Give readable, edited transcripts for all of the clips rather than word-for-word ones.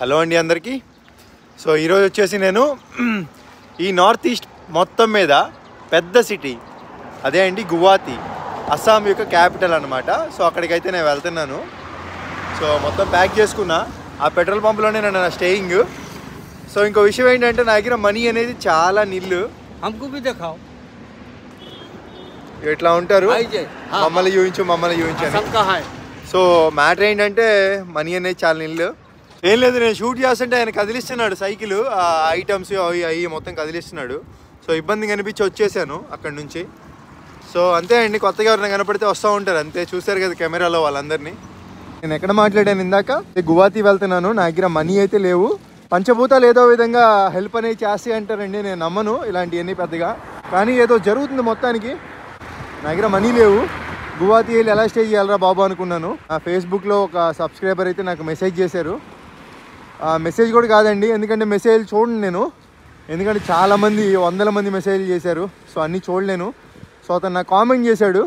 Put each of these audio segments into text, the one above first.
Hello అండి అందరికీ. So ఈరోజు వచ్చేసి నేను ఈ నార్త్ ఈస్ట్ మొత్తం మీద పెద్ద సిటీ అదే అండి గువాహతి, అస్సాం యొక్క క్యాపిటల్ అనమాట. సో అక్కడికైతే నేను వెళ్తున్నాను. సో మొత్తం ప్యాక్ చేసుకున్నా. ఆ పెట్రోల్ పంప్లోనే నేను నా స్టేయింగ్. సో ఇంకో విషయం ఏంటంటే నా దగ్గర మనీ అనేది చాలా నిల్లు. ఇట్లా ఉంటారు, మమ్మల్ని చూపించు. సో మ్యాటర్ ఏంటంటే మనీ అనేది చాలా నిల్లు. ఏం లేదు, నేను షూట్ చేస్తుంటే ఆయన కదిలిస్తున్నాడు సైకిల్, ఆ ఐటమ్స్ అవి మొత్తం కదిలిస్తున్నాడు. సో ఇబ్బంది కనిపించి వచ్చేసాను అక్కడి నుంచి. సో అంతే అండి, కొత్తగా ఎవరైనా కనపడితే వస్తూ ఉంటారు అంతే. చూశారు కదా కెమెరాలో వాళ్ళందరినీ. నేను ఎక్కడ మాట్లాడాను ఇందాక, గువాహతి వెళ్తున్నాను. నా దగ్గర మనీ అయితే లేవు. పంచభూతాలు ఏదో విధంగా హెల్ప్ అనేది చేస్తాయి అంటారండి. నేను నమ్మను ఇలాంటివన్నీ పెద్దగా, కానీ ఏదో జరుగుతుంది మొత్తానికి. నా దగ్గర మనీ లేవు. గువాహతి వెళ్ళి ఎలా స్టే చేయాలరా బాబు అనుకున్నాను. ఆ ఫేస్బుక్లో ఒక సబ్స్క్రైబర్ అయితే నాకు మెసేజ్ చేశారు. మెసేజ్ కూడా కాదండి, ఎందుకంటే మెసేజ్ చూడండి నేను, ఎందుకంటే చాలామంది వందల మంది మెసేజ్లు చేశారు. సో అన్నీ చూడలేను. సో అతను నాకు కామెంట్ చేశాడు,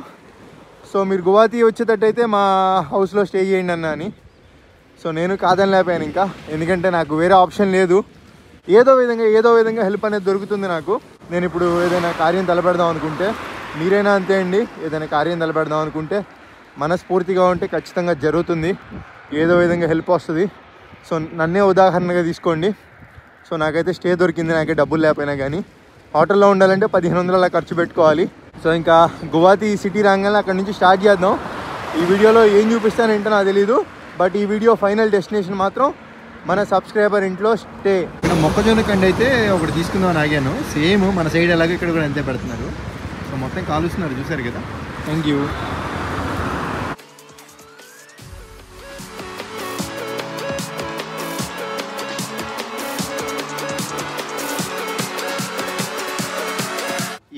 సో మీరు గువాహతి వచ్చేటట్టయితే మా హౌస్లో స్టే చేయండి అన్న అని. సో నేను కాదని లేపాను ఇంకా, ఎందుకంటే నాకు వేరే ఆప్షన్ లేదు. ఏదో విధంగా హెల్ప్ అనేది దొరుకుతుంది నాకు. నేను ఇప్పుడు ఏదైనా కార్యం తలపెడదాం అనుకుంటే, మీరైనా అంతే అండి, ఏదైనా కార్యం తలపెడదాం అనుకుంటే మనస్ఫూర్తిగా ఉంటే ఖచ్చితంగా జరుగుతుంది. ఏదో విధంగా హెల్ప్ వస్తుంది. సో నన్నే ఉదాహరణగా తీసుకోండి. సో నాకైతే స్టే దొరికింది, నాకే డబ్బులు లేకపోయినా కానీ. హోటల్లో ఉండాలంటే 1500 అలా ఖర్చు పెట్టుకోవాలి. సో ఇంకా గువాహతి సిటీ రాగానే అక్కడి నుంచి స్టార్ట్ చేద్దాం. ఈ వీడియోలో ఏం చూపిస్తానంటే నాకు తెలీదు, బట్ ఈ వీడియో ఫైనల్ డెస్టినేషన్ మాత్రం మన సబ్స్క్రైబర్ ఇంట్లో స్టే. మొక్కజొన్న కండి అయితే ఒకటి తీసుకుందామని ఆగాను. సేమ్ మన సైడ్ ఎలాగో ఇక్కడ కూడా అంతే పెడుతున్నారు. సో మొత్తం కాలుస్తున్నారు, చూసారు కదా. Thank you.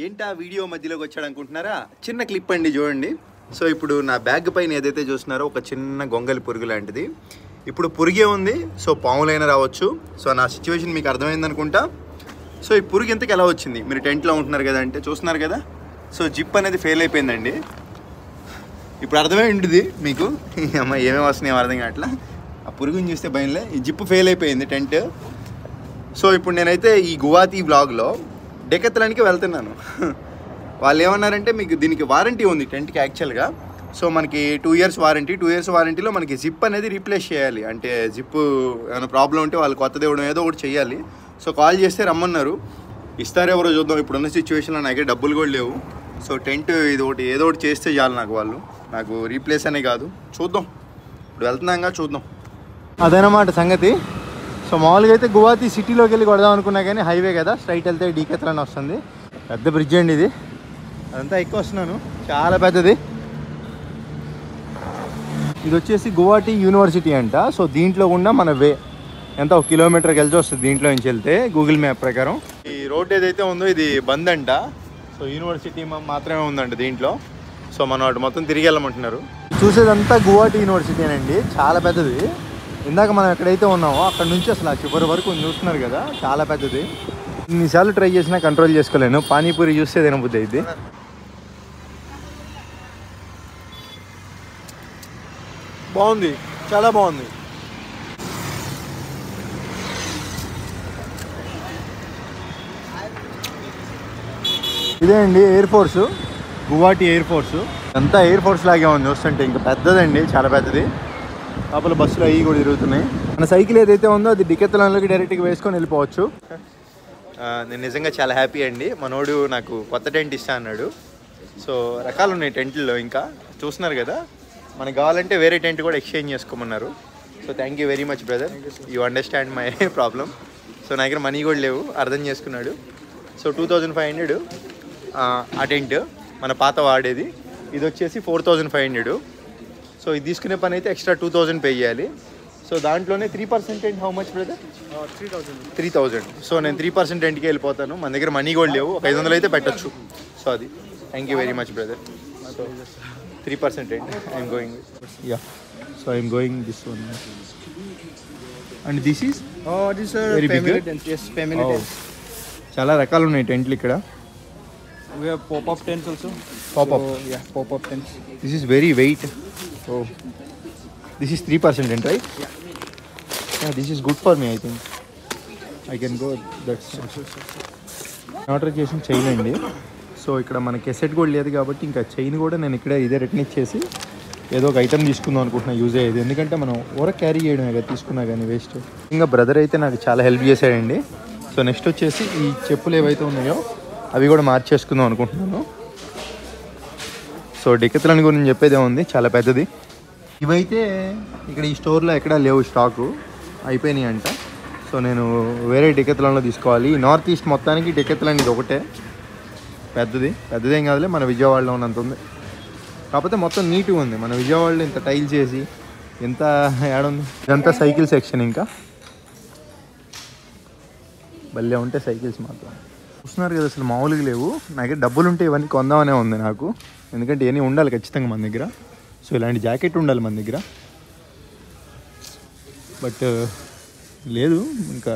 ఏంటి ఆ వీడియో మధ్యలోకి వచ్చాడు అనుకుంటున్నారా? చిన్న క్లిప్ అండి, చూడండి. సో ఇప్పుడు నా బ్యాగ్ పైన ఏదైతే చూస్తున్నారో ఒక చిన్న గొంగలి పురుగు లాంటిది. ఇప్పుడు పురుగే ఉంది, సో పాములైనా రావచ్చు. సో నా సిచ్యువేషన్ మీకు అర్థమైంది అనుకుంటా. సో ఈ పురుగు ఎంతకు ఎలా వచ్చింది? మీరు టెంట్లో ఉంటున్నారు కదా, అంటే చూస్తున్నారు కదా. సో జిప్ అనేది ఫెయిల్ అయిపోయిందండి. ఇప్పుడు అర్థమై ఉంటుంది మీకు, అమ్మ ఏమేమి వస్తున్నాయో అర్థం కావట్లా. ఆ పురుగుని చూస్తే భయంలే. ఈ జిప్ ఫెయిల్ అయిపోయింది టెంట్. సో ఇప్పుడు నేనైతే ఈ గువాహతి బ్లాగ్లో డెకత్లాన్కి వెళ్తున్నాను. వాళ్ళు ఏమన్నారంటే మీకు దీనికి వారంటీ ఉంది టెంట్కి యాక్చువల్గా. సో మనకి 2 years వారంటీ. 2 years వారంటీలో మనకి జిప్ అనేది రీప్లేస్ చేయాలి. అంటే జిప్పు ఏమైనా ప్రాబ్లం ఉంటే వాళ్ళు కొత్తది ఇవ్వడం ఏదో ఒకటి చేయాలి. సో కాల్ చేస్తే రమ్మన్నారు. ఇస్తారెవరో చూద్దాం. ఇప్పుడున్న సిచ్యువేషన్లో నాకే డబ్బులు కూడా లేవు. సో టెంట్ ఇది ఒకటి ఏదో ఒకటి చేస్తే చాలు నాకు. వాళ్ళు నాకు రీప్లేస్ అనే కాదు, చూద్దాం. ఇప్పుడు వెళ్తున్నాగా చూద్దాం. అదనమాట సంగతి. సో మామూలుగా అయితే గువాహతి సిటీలోకి వెళ్ళి కొడదాం అనుకున్నా కానీ హైవే కదా, స్ట్రైట్ వెళ్తే డీకెత్లాన్ వస్తుంది. పెద్ద బ్రిడ్జ్ అండి ఇది. అదంతా ఎక్కువ వస్తున్నాను, చాలా పెద్దది. ఇది వచ్చేసి గువాహతి యూనివర్సిటీ అంట. సో దీంట్లో కూడా మన వే ఎంత 1 kilometerకి వెళ్ళి వస్తుంది దీంట్లో నుంచి వెళ్తే గూగుల్ మ్యాప్ ప్రకారం. ఈ రోడ్ ఏదైతే ఉందో ఇది బంద్ అంట. సో యూనివర్సిటీ మాత్రమే ఉందంట దీంట్లో. సో మనం అటు మొత్తం తిరిగి వెళ్ళమంటున్నారు. చూసేదంతా గువాహతి యూనివర్సిటీ అండి, చాలా పెద్దది. ఇందాక మనం ఎక్కడైతే ఉన్నామో అక్కడ నుంచి అసలు ఆ చివరి వరకు చూస్తున్నారు కదా, చాలా పెద్దది. ఇన్నిసార్లు ట్రై చేసినా కంట్రోల్ చేసుకోలేను. పానీపూరి చూస్తే తినబుద్ధి అయింది. బాగుంది, చాలా బాగుంది. ఇదే అండి air force, Guwahati air force. అంతా ఎయిర్ ఫోర్స్ లాగే ఉంది చూస్తుంటే. ఇంకా పెద్దదండి, చాలా పెద్దది. లోపల బస్సులు అవి కూడా తిరుగుతున్నాయి. మన సైకిల్ ఏదైతే ఉందో అది డెకత్లాన్లోకి డైరెక్ట్గా వేసుకొని వెళ్ళిపోవచ్చు. నేను నిజంగా చాలా హ్యాపీ అండి. మనోడు నాకు కొత్త టెంట్ ఇస్తా అన్నాడు. సో రకాలు ఉన్నాయి టెంట్లో, ఇంకా చూస్తున్నారు కదా. మనకు కావాలంటే వేరే టెంట్ కూడా ఎక్స్చేంజ్ చేసుకోమన్నారు. So thank you very much brother, you understand my problem. So నా దగ్గర మనీ కూడా లేవు, అర్థం చేసుకున్నాడు. సో 2500 ఆ టెంట్ మన పాత వాడేది. ఇది వచ్చేసి 4500. సో ఇది తీసుకునే పని అయితే ఎక్స్ట్రా 2000 పే చేయాలి. సో దాంట్లోనే 3% tent how much brother? 3000. So నేను 3% టెంట్కి వెళ్ళిపోతాను. మన దగ్గర మనీ కూడా లేవు, 500 అయితే పెట్టచ్చు. సో అది thank you very much brother. So 3% tent I'm going. Ya, so I'm going this one. And this is very big. చాలా రకాలు ఉన్నాయి టెంట్లు ఇక్కడ. We have pop-up tents also. Pop-up. So, yeah, pop-up tents. This is very weight. Oh, this is 3% rent, right? Yeah. This is good for me. I think I can go that's. Order చేసిన chain అండి. So ఇక్కడ మన cassette కూడా లేదు కాబట్టి ఇంకా chain కూడా నేను ఇక్కడే ఇదే రిటర్న్ ఇచ్చేసి ఏదో ఒక ఐటమ్ తీసుకుందాం అనుకుంటున్నా యూజ్ అయ్యేది. ఎందుకంటే మనం ఓర క్యారీ చేయడమే కదా తీసుకున్నా కానీ వేస్ట్. ఇంకా బ్రదర్ అయితే నాకు చాలా హెల్ప్ చేశాడండి. సో నెక్స్ట్ వచ్చేసి ఈ చెప్పులు ఏవైతే ఉన్నాయో అవి కూడా మార్చేసుకుందాం అనుకుంటున్నాను. సో డికెత్లాన్ గురించి చెప్పేదే ఉంది, చాలా పెద్దది. ఇవైతే ఇక్కడ ఈ స్టోర్లో ఎక్కడా లేవు, స్టాకు అయిపోయినాయి అంట. సో నేను వేరే డికెత్లాన్లో తీసుకోవాలి. నార్త్ ఈస్ట్ మొత్తానికి డికెత్లాన్ ఇది ఒకటే పెద్దదేం కాదులే, మన విజయవాడలో ఉన్నంత ఉంది. కాకపోతే మొత్తం నీట్గా ఉంది. మన విజయవాడలో ఇంత టైల్స్ చేసి ఎంత ఏడుంది. ఇదంతా సైకిల్ సెక్షన్. ఇంకా భలే ఉంటాయి సైకిల్స్ మాత్రం. చూస్తున్నారు కదా, అసలు మామూలుగా లేవు. నాకే డబ్బులు ఉంటే ఇవన్నీ కొందామనే ఉంది నాకు. ఎందుకంటే ఇవన్నీ ఉండాలి ఖచ్చితంగా మన దగ్గర. సో ఇలాంటి జాకెట్ ఉండాలి మన దగ్గర. బట్ లేదు, ఇంకా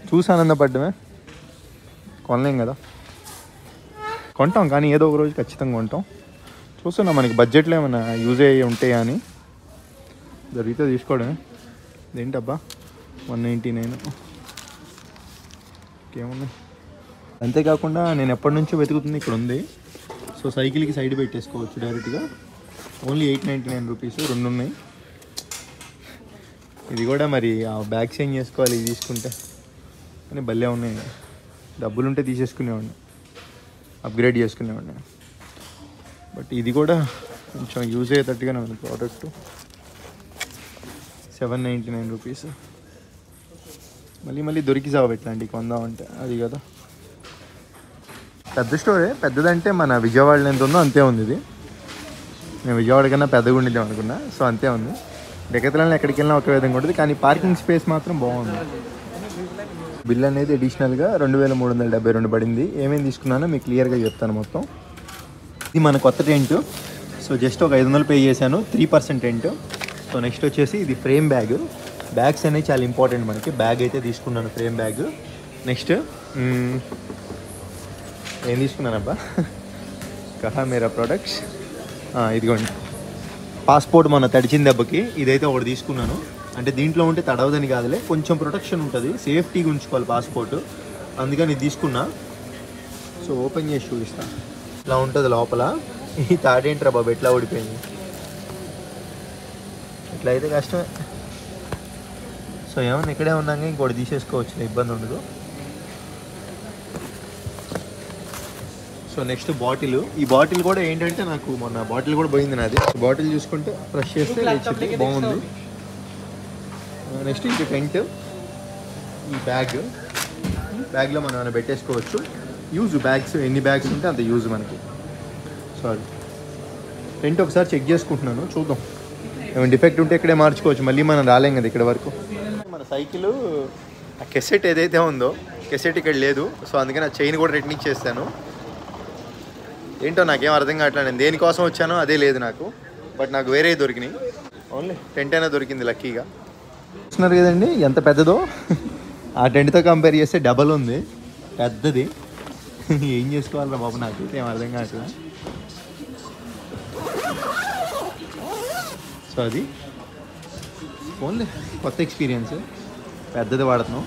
చూసి ఆనందపడ్డమే, కొనలేం కదా. కొంటాం కానీ ఏదో ఒక రోజు ఖచ్చితంగా కొంటాం. చూస్తున్నా మనకి బడ్జెట్లో ఏమైనా యూజ్ అయ్యి ఉంటాయా అని. జరిగితే తీసుకోవడమే. ఏంటబ్బా 199 ఇంకేముంది. అంతేకాకుండా నేను ఎప్పటి నుంచో వెతుకుతుంది ఇక్కడ ఉంది. సో సైకిల్కి సైడ్ పెట్టేసుకోవచ్చు డైరెక్ట్గా. Only 899 rupees. 2 ఉన్నాయి. ఇది కూడా మరి ఆ బ్యాగ్ చేంజ్ చేసుకోవాలి ఇది తీసుకుంటే. కానీ భలే ఉన్నాయి. డబ్బులుంటే తీసేసుకునేవాడిని, అప్గ్రేడ్ చేసుకునేవాడిని. బట్ ఇది కూడా కొంచెం యూజ్ అయ్యేటట్టుగానే ఉంది ప్రోడక్ట్. 799 రూపీస్. మళ్ళీ దొరికి సాగు ఇట్లాంటివి కొందామంటే అది కదా. పెద్ద స్టోరే, పెద్దదంటే మన విజయవాడలో ఎంత ఉందో అంతే ఉంది ఇది. నేను విజయవాడ కన్నా పెద్దగా ఉండిద్దాం అనుకున్నా. సో అంతే ఉంది. డికెత్లాన్లో ఎక్కడికి వెళ్ళినా ఒక విధంగా ఉంటుంది, కానీ పార్కింగ్ స్పేస్ మాత్రం బాగుంది. బిల్ అనేది అడిషనల్గా 2372 పడింది. ఏమేమి తీసుకున్నానో మీకు క్లియర్గా చెప్తాను మొత్తం. ఇది మన కొత్త టెంట్. సో జస్ట్ ఒక 500 పే చేశాను, 3% టెంట్. సో నెక్స్ట్ వచ్చేసి ఇది ఫ్రేమ్ బ్యాగ్. బ్యాగ్స్ అనేవి చాలా ఇంపార్టెంట్ మనకి. బ్యాగ్ అయితే తీసుకున్నాను, ఫ్రేమ్ బ్యాగ్. నెక్స్ట్ ఏం తీసుకున్నానబ్బా, కహా మేరా ప్రోడక్ట్స్. ఇదిగోండి పాస్పోర్ట్ మన తడిచిన దెబ్బకి ఇదైతే ఒకటి తీసుకున్నాను. అంటే దీంట్లో ఉంటే తడవదని కాదులే, కొంచెం ప్రొటెక్షన్ ఉంటుంది, సేఫ్టీగా ఉంచుకోవాలి పాస్పోర్ట్, అందుకని ఇది తీసుకున్నా. సో ఓపెన్ చేసి చూపిస్తాను. ఇట్లా ఉంటుంది లోపల. ఈ తాడేంట్రా బాబు ఎట్లా ఓడిపోయింది. ఇట్లా అయితే కష్టమే. సో ఏమన్నా ఇక్కడే ఉన్నాక ఇంకోటి తీసేసుకోవచ్చు, ఇబ్బంది ఉండదు. So next bottle. ఈ బాటిల్ కూడా ఏంటంటే నాకు మొన్న బాటిల్ కూడా పోయింది నాది. బాటిల్ చూసుకుంటే ఫ్రెష్ చేస్తే లేచింది, బాగుంది. నెక్స్ట్ ఇది టెంట్. ఈ బ్యాగ్లో మనం ఏమైనా పెట్టేసుకోవచ్చు. యూజ్ బ్యాగ్స్ ఎన్ని బ్యాగ్స్ ఉంటే అంత యూజ్ మనకి. సారీ, టెంట్ ఒకసారి చెక్ చేసుకుంటున్నాను, చూద్దాం ఏమైనా డిఫెక్ట్ ఉంటే ఇక్కడే మార్చుకోవచ్చు. మళ్ళీ మనం రాలేం కదా ఇక్కడ వరకు. మన సైకిల్ ఆ కెసెట్ ఏదైతే ఉందో కెసెట్ ఇక్కడ లేదు. సో అందుకని ఆ చైన్ కూడా రిటర్న్ ఇచ్చేస్తాను. ఏంటో నాకేం అర్థం కావట్లేదు, నేను దేనికోసం వచ్చానో అదే లేదు నాకు. బట్ నాకు వేరే దొరికినాయి. ఓన్లీ టెంట్ అయినా దొరికింది లక్కీగా. చూస్తున్నారు కదండి ఎంత పెద్దదో. ఆ టెంట్తో కంపేర్ చేస్తే డబల్ ఉంది, పెద్దది. ఏం చేసుకోవాలరా బాబు, నాకు ఏం అర్థం కావట్లేదు. సో అది ఓన్లీ కొత్త ఎక్స్పీరియన్స్, పెద్దది వాడుతున్నాం.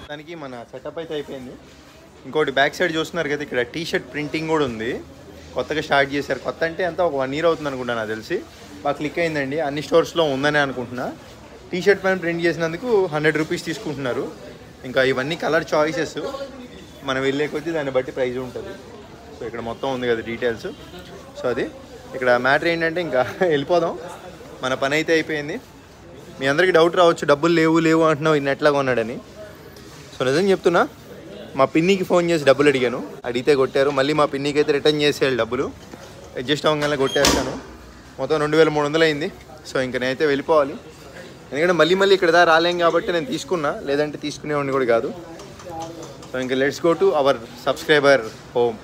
దానికి మన సెటప్ అయితే అయిపోయింది. ఇంకోటి బ్యాక్ సైడ్ చూస్తున్నారు కదా, ఇక్కడ టీషర్ట్ ప్రింటింగ్ కూడా ఉంది. కొత్తగా స్టార్ట్ చేశారు. కొత్త అంటే అంతా ఒక 1 year అవుతుంది అనుకుంటా నాకు తెలిసి. బాగా క్లిక్ అయిందండి. అన్ని స్టోర్స్లో ఉందని అనుకుంటున్నా. టీషర్ట్ పైన ప్రింట్ చేసినందుకు 100 రూపీస్ తీసుకుంటున్నారు. ఇంకా ఇవన్నీ కలర్ చాయిసెస్, మనం వెళ్ళే కొద్దీ దాన్ని బట్టి ప్రైస్ ఉంటుంది. సో ఇక్కడ మొత్తం ఉంది కదా డీటెయిల్స్. సో అది ఇక్కడ మ్యాటర్ ఏంటంటే ఇంకా వెళ్ళిపోదాం, మన పని అయితే అయిపోయింది. మీ అందరికీ డౌట్ రావచ్చు, డబ్బులు లేవు అంటున్నావు ఇన్ని ఎట్లా కొన్నాడని. సో నిజంగా చెప్తున్నా, మా పిన్నికి ఫోన్ చేసి డబ్బులు అడిగాను, అడిగితే కొట్టారు. మళ్ళీ మా పిన్నికి అయితే రిటర్న్ చేసేయాలి డబ్బులు. అడ్జస్ట్ అవ్వగానే కొట్టేస్తాను. మొత్తం 2300 అయింది. సో ఇంకా నేనైతే వెళ్ళిపోవాలి, ఎందుకంటే మళ్ళీ ఇక్కడ దా రాలేం కాబట్టి నేను తీసుకున్నా, లేదంటే తీసుకునేవాడిని కూడా కాదు. సో ఇంకా let's go to our subscriber home.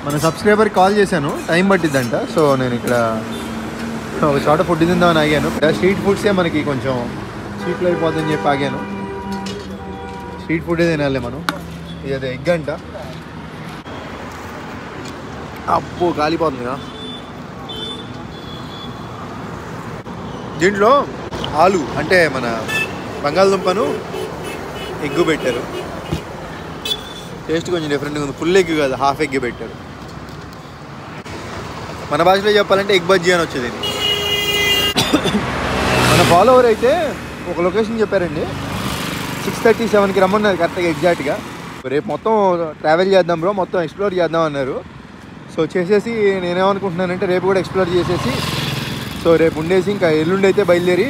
మన సబ్స్క్రైబర్కి కాల్ చేశాను, టైం పట్టిద్దంట. సో నేను ఇక్కడ ఒక చోట ఫుడ్ తిందామని ఆగాను. స్ట్రీట్ ఫుడ్సే మనకి కొంచెం చీప్లో అయిపోతుందని చెప్పి ఆగాను. స్ట్రీట్ ఫుడ్ తినాలి మనం. ఇది అదే ఎగ్ అంట. అబ్బో కాలిపోతుందిగా. దీంట్లో ఆలు అంటే మన బంగాళదుంపను ఎగ్గు పెట్టారు. టేస్ట్ కొంచెం డిఫరెంట్గా ఉంది. ఫుల్ ఎగ్ కాదు, హాఫ్ ఎగ్ పెట్టారు. మన భాషలో చెప్పాలంటే ఎగ్ బజ్జీ అని వచ్చేది. మన ఫాలోవర్ అయితే ఒక లొకేషన్ చెప్పారండి, 6:37కి రమ్మన్నారు కరెక్ట్గా ఎగ్జాక్ట్గా. రేపు మొత్తం ట్రావెల్ చేద్దాం బ్రో, మొత్తం ఎక్స్ప్లోర్ చేద్దాం అన్నారు. సో చేసేసి నేనేమనుకుంటున్నానంటే రేపు కూడా ఎక్స్ప్లోర్ చేసేసి సో రేపు ఉండేసి ఇంకా ఎల్లుండి అయితే బయలుదేరి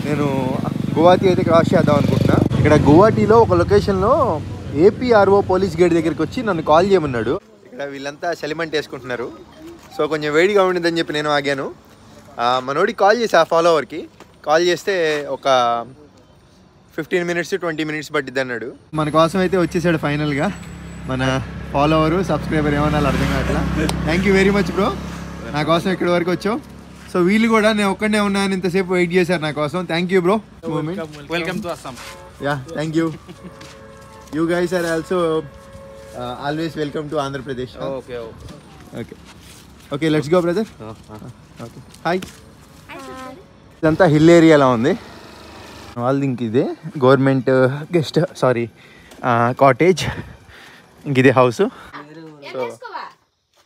నేను గువాహటి అయితే క్రాస్ చేద్దాం అనుకుంటున్నా. ఇక్కడ గువాహటిలో ఒక లొకేషన్లో ఏపీఆర్ఓ పోలీస్ గేట్ దగ్గరికి వచ్చి నన్ను కాల్ చేయమన్నాడు. ఇక్కడ వీళ్ళంతా సెలిమెంట్ వేసుకుంటున్నారు. సో కొంచెం వేడిగా ఉండిందని చెప్పి నేను ఆగాను. మనోడికి కాల్ చేసి ఆ ఫాలోవర్కి కాల్ చేస్తే ఒక 15 minutes 20 minutes పట్టిద్ది అన్నాడు. మన కోసం అయితే వచ్చేసాడు ఫైనల్గా మన ఫాలోవరు, సబ్స్క్రైబర్, ఏమన్నా అర్థం కావట్లా. Thank you very much bro, నా కోసం ఇక్కడి వరకు వచ్చావు. సో వీళ్ళు కూడా నేను ఒక్కడే ఉన్నాను ఇంతసేపు వెయిట్ చేశారు నా కోసం. Thank you bro. Welcome to Assam. Yeah thank you. You guys are also always welcome to Andhra Pradesh. Okay okay okay let's go brother. Okay hi. ఇదంతా హిల్ ఏరియాలో ఉంది. వాళ్ళది ఇంక ఇదే గవర్నమెంట్ గెస్ట్ కాటేజ్, ఇంక ఇదే హౌస్. సో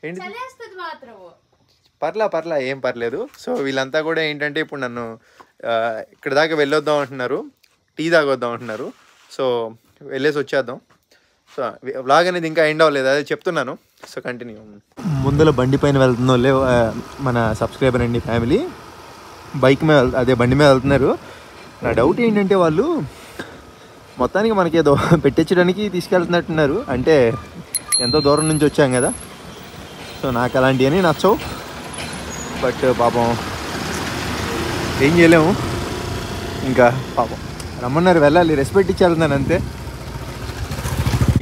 ఏంటి పర్లా ఏం పర్లేదు. సో వీళ్ళంతా కూడా ఏంటంటే ఇప్పుడు నన్ను ఇక్కడ దాకా వెళ్ళొద్దాం అంటున్నారు, టీ తాగొద్దాం అంటున్నారు. సో వెళ్ళేసి వచ్చేద్దాం. సో వ్లాగ్ అనేది ఇంకా ఎండ్ అవ్వలేదు, అదే చెప్తున్నాను. So continue. ముందర బండి పైన వెళ్తున్న వాళ్ళే మన సబ్స్క్రైబర్ అండి, ఫ్యామిలీ బైక్ మీద అదే బండి మీద వెళ్తున్నారు. నా డౌట్ ఏంటంటే వాళ్ళు మొత్తానికి మనకి ఏదో పెట్టించడానికి తీసుకెళ్తున్నట్టున్నారు. అంటే ఎంతో దూరం నుంచి వచ్చాం కదా, సో నాకు అలాంటివన్నీ నచ్చవు. బట్ పాపం ఏం చేయలేము, ఇంకా పాపం రమ్మన్నారు, వెళ్ళాలి, రెస్పెక్ట్ ఇచ్చి వెళ్తున్నాను అంతే.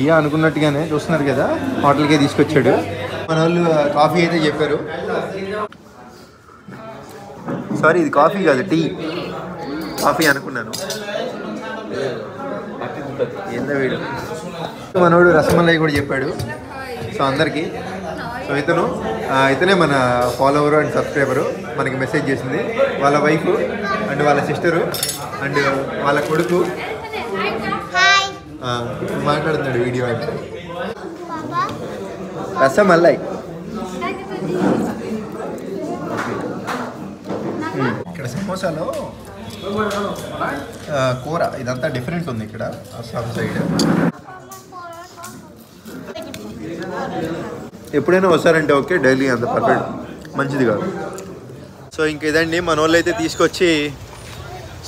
ఇక అనుకున్నట్టుగానే చూస్తున్నారు కదా, హోటల్కే తీసుకొచ్చాడు. మన వాళ్ళు కాఫీ అయితే చెప్పారు. సారీ ఇది కాఫీ కాదు, టీ. కాఫీ అనుకున్నాను. ఏందో వీడు. మనోడు రసమలై కూడా చెప్పాడు. సో అందరికీ. సో ఇతనే మన ఫాలోవరు అండ్ సబ్స్క్రైబరు. మనకి మెసేజ్ చేసింది వాళ్ళ వైఫ్ అండ్ వాళ్ళ సిస్టరు అండ్ వాళ్ళ కొడుకు మాట్లాడుతున్నాడు వీడియో అంటే. రసమలై ఇక్కడ సమోసాలో కూర ఇదంతా డిఫరెంట్ ఉంది ఇక్కడ అస్సాం సైడ్. ఎప్పుడైనా వస్తారంటే ఓకే, డైలీ అంత పర్ఫెక్ట్ మంచిది కాదు. సో ఇంక ఇదండి మన వాళ్ళు అయితే తీసుకొచ్చి.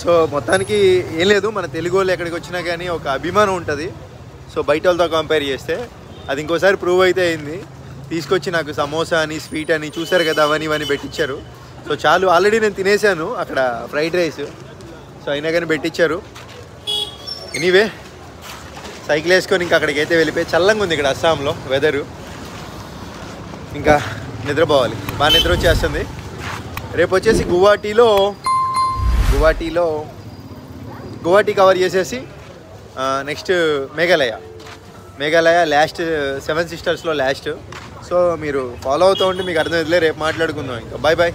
సో మొత్తానికి ఏం లేదు, మన తెలుగు వాళ్ళు ఎక్కడికి వచ్చినా కానీ ఒక అభిమానం ఉంటుంది. సో బయట వాళ్ళతో కంపేర్ చేస్తే అది ఇంకోసారి ప్రూవ్ అయితే అయింది. తీసుకొచ్చి నాకు సమోసా అని, స్వీట్ అని, చూసారు కదా అవన్నీ పెట్టించారు. సో చాలు, ఆల్రెడీ నేను తినేసాను అక్కడ ఫ్రైడ్ రైస్. సో అయినా కానీ పెట్టించారు. ఎనీవే సైకిల్ వేసుకొని ఇంకా అక్కడికి అయితే వెళ్ళిపోయి, చల్లంగా ఉంది ఇక్కడ అస్సాంలో వెదరు. ఇంకా నిద్రపోవాలి, బాగా నిద్ర వచ్చేస్తుంది. రేపు వచ్చేసి గువాహటి కవర్ చేసేసి నెక్స్ట్ మేఘాలయ లాస్ట్ 7 సిస్టర్స్లో లాస్ట్. సో మీరు ఫాలో అవుతూ ఉంటే మీకు అర్థమవుతుందిలే, రేపు మాట్లాడుకుందాం. ఇంకా బాయ్.